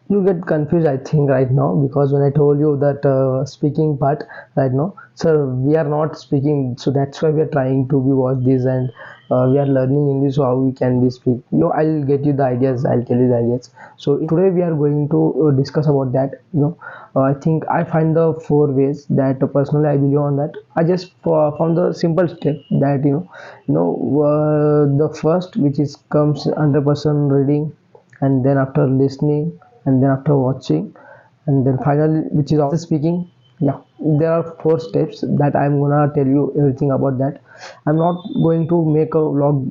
You get confused, I think, right now, because when I told you that speaking part right now, so we are not speaking, so that's why we are trying to be watch this, and we are learning English, so how we can be speak. I'll get you the ideas. I'll tell you the ideas. So today we are going to discuss about that. I think I find the four ways that personally I believe on that. I just found the simple step that the first, which is comes under person reading, and then after listening, and then after watching, and then finally which is after speaking. Yeah, there are four steps that I'm gonna tell you everything about that. I'm not going to make a vlog,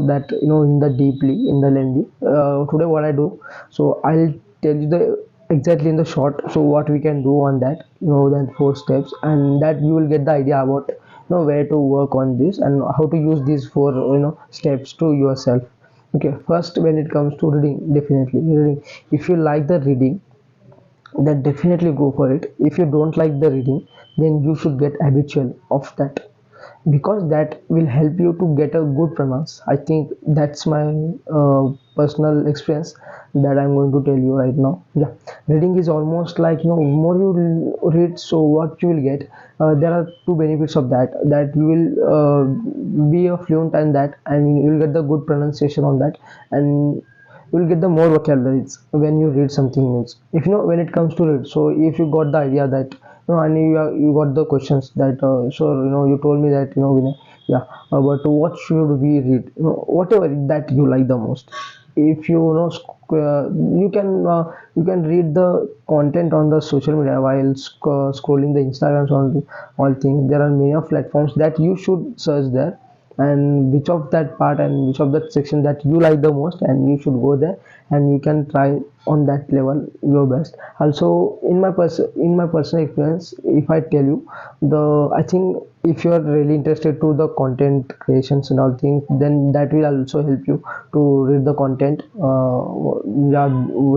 that in the deeply, in the lengthy. Today what I do, so I'll tell you the exactly in the short, so what we can do on that, then four steps, and that you will get the idea about where to work on this and how to use these four steps to yourself. Okay, first, when it comes to reading, definitely reading. If you like the reading, then definitely go for it. If you don't like the reading, then you should get habitual of that, because that will help you to get a good pronounce. I think that's my personal experience that I'm going to tell you right now. Yeah, reading is almost like, more you read, so what you will get, there are two benefits of that, that you will be a fluent in that, and you will get the good pronunciation on that, and you will get the more vocabularies when you read something new. If when it comes to read, so if you got the idea that, and you got the questions that, so you told me that, Vinay, yeah, but what should we read, whatever that you like the most. If you can read the content on the social media while scrolling the Instagrams on all things. There are many of platforms that you should search there, and which of that part and which of that section that you like the most, and you should go there, and you can try on that level your best. Also, in my personal experience, if I tell you, I think if you are really interested to the content creations and all things, then that will also help you to read the content, yeah,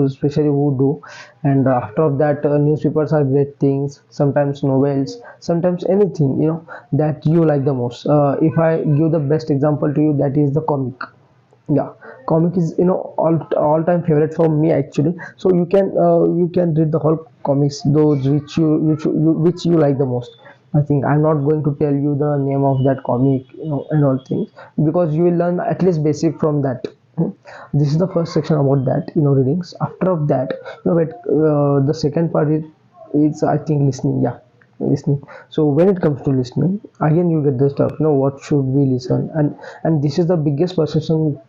especially who do. And after that, newspapers are great things, sometimes novels, sometimes anything, that you like the most. If I give the best example to you, that is the comic. Yeah, comic is, all time favorite for me actually. So you can read the whole comics, those which you like the most. I think I'm not going to tell you the name of that comic, and all things, because you will learn at least basic from that. Hmm. This is the first section about that, readings. After of that, the second part is I think listening. Yeah, listening. So when it comes to listening, again you get the stuff, what should we listen, and this is the biggest perception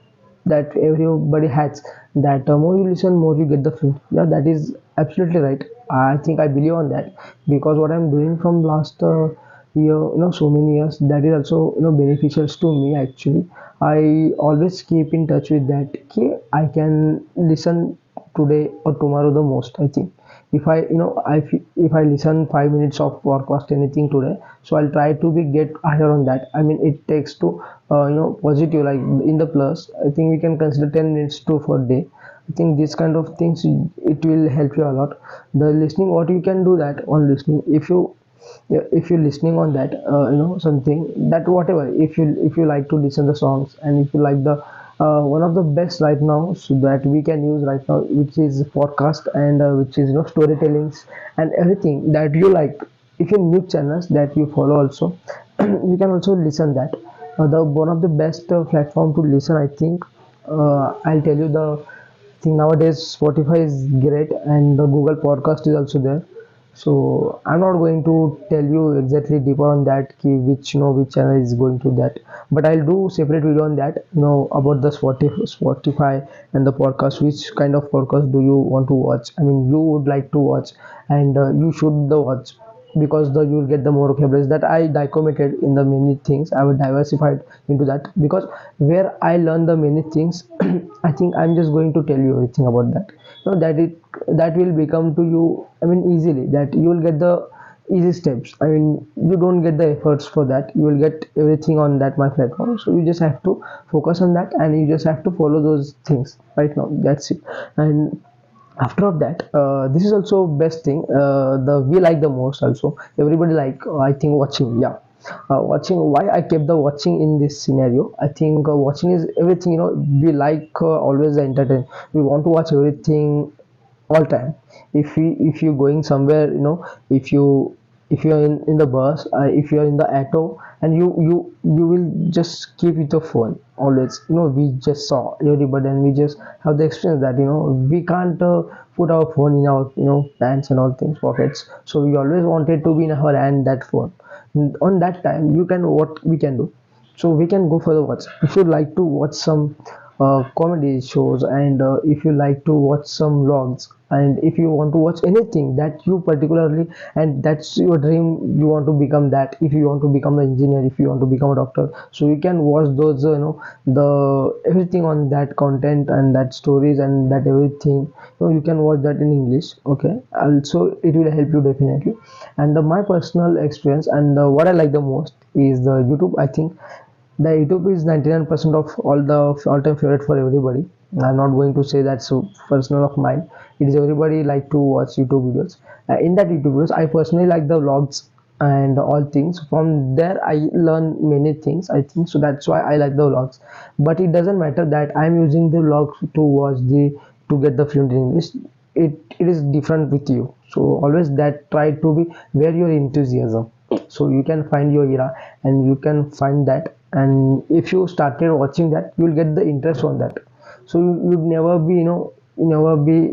that everybody has, that more you listen, more you get the feel. Yeah, that is absolutely right. I think I believe on that, because what I'm doing from last year, so many years, that is also beneficial to me actually. I always keep in touch with that. Okay, I can listen today or tomorrow the most, I think. If I you know I if I listen 5 minutes of podcast anything today, so I'll try to be get higher on that. I mean, it takes to positive, like in the plus, I think we can consider 10 minutes to for day. I think this kind of things, it will help you a lot. The listening, what you can do that on listening, if you, yeah, if you're listening on that, something that whatever, if you like to listen the songs, and if you like the one of the best right now, so that we can use right now, which is podcast, and which is storytellings and everything that you like. If you new channels that you follow also, you can also listen that. The one of the best platform to listen, I think, I'll tell you the thing. Nowadays Spotify is great, and the Google podcast is also there. So I'm not going to tell you exactly deeper on that, which which channel is going to that, but I'll do separate video on that, about the Spotify and the podcast, which kind of podcast do you want to watch, I mean you would like to watch, and you should the watch, because the you will get the more vocabularies that I documented in the many things. I will diversified into that, because where I learn the many things, I think I'm just going to tell you everything about that. That it, that will become to you, I mean easily, that you will get the easy steps. I mean, you don't get the efforts for that, you will get everything on that my platform. So you just have to focus on that, and you just have to follow those things right now. That's it. And after of that, this is also best thing, the we like the most also, everybody like, I think watching. Yeah, watching, why I kept the watching in this scenario, I think watching is everything, we like always the entertain, we want to watch everything, all time. If you going somewhere, if you're in the bus, if you're in the auto, and you will just keep with your phone always. We just saw everybody, and we just have the experience that we can't put our phone in our pants and all things pockets, so we always wanted to be in our hand, that phone. On that time, you can what we can do, so we can go for the watch. If you like to watch some comedy shows, and if you like to watch some vlogs, and if you want to watch anything that you particularly, and that's your dream, you want to become that, if you want to become an engineer, if you want to become a doctor, so you can watch those the everything on that content and that stories and that everything. You can watch that in English. Okay, also it will help you definitely. And my personal experience, and what I like the most is the YouTube. I think the YouTube is 99% of all-time favorite for everybody. I'm not going to say that's so personal of mine. It is everybody like to watch YouTube videos. In that YouTube videos, I personally like the vlogs and all things. From there, I learn many things. I think so. That's why I like the vlogs. But it doesn't matter that I'm using the vlogs to watch to get the fluent in English. It is different with you. So always that try to be where your enthusiasm, so you can find your era, and you can find that. And if you started watching that, you'll get the interest on that. So you'd never be you never be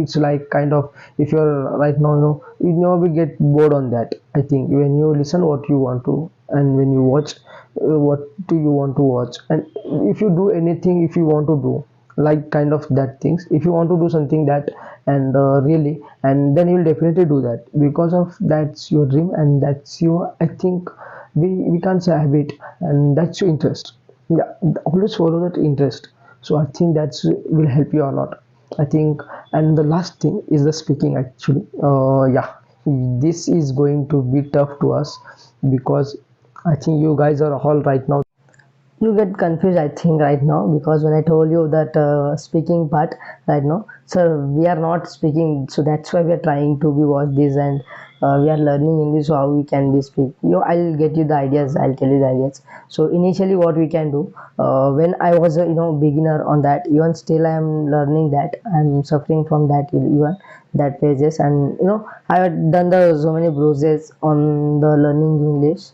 it's like kind of, if you're right now, you never be get bored on that. I think when you listen what you want to, and when you watch what do you want to watch, and if you do anything, if you want to do like kind of that things, if you want to do something that, and really, and then you'll definitely do that, because of that's your dream, and that's your, I think, we can't say habit, and that's your interest. Yeah, always follow that interest. So I think that's will help you a lot, I think. And the last thing is the speaking, actually. Yeah, this is going to be tough to us, because I think you guys are all right now, you get confused, I think, right now, because when I told you that speaking part right now, so we are not speaking, so that's why we are trying to be watch this, and we are learning English, so how we can be speak. I'll get you the ideas, I'll tell you the ideas. So initially what we can do, when I was a beginner on that, even still I am learning that, I'm suffering from that even that pages, and I had done the so many bruises on the learning English.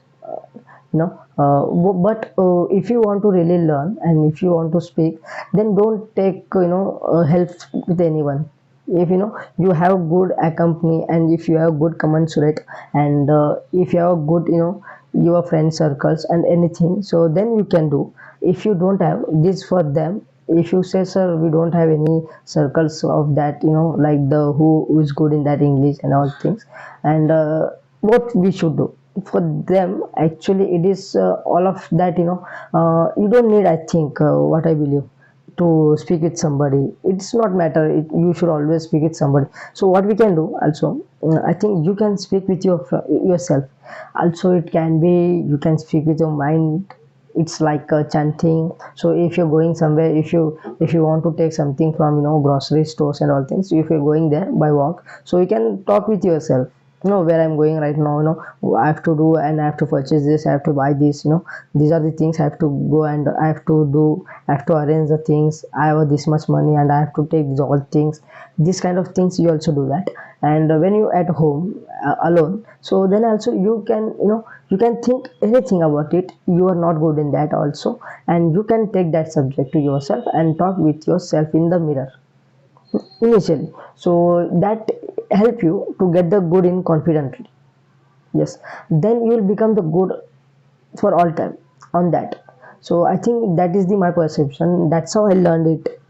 But if you want to really learn, and if you want to speak, then don't take help with anyone. If you have good accompany, and if you have good commensurate, and if you have good your friend circles and anything, so then you can do. If you don't have this for them, if you say, sir, we don't have any circles of that, like the who is good in that English and all things, and what we should do for them, actually it is all of that, you don't need, I think, what I believe, to speak with somebody. It's not matter, you should always speak with somebody. So what we can do also, I think you can speak with yourself also. It can be you can speak with your mind. It's like chanting. So if you're going somewhere, if you want to take something from grocery stores and all things, if you're going there by walk, so you can talk with yourself, where I'm going right now, I have to do, and I have to purchase this, I have to buy this, these are the things I have to go, and I have to do, I have to arrange the things, I have this much money, and I have to take these all things. This kind of things you also do that. And when you at home alone, so then also you can you can think anything about it, you are not good in that also, and you can take that subject to yourself and talk with yourself in the mirror initially. So that help you to get the good in confidently. Yes, then you will become the good for all time on that. So I think that is the my perception, that's how I learned it.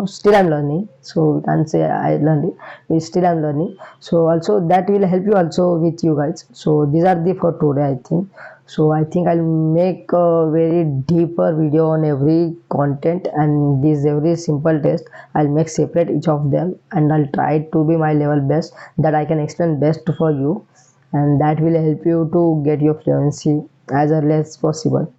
Still I'm learning, so we can't say I learned it, we still I'm learning. So also that will help you also with you guys. So these are the for today, I think. So I think I'll make a very deeper video on every content, and this every simple test I'll make separate each of them, and I'll try to be my level best, that I can explain best for you, and that will help you to get your fluency as early as possible.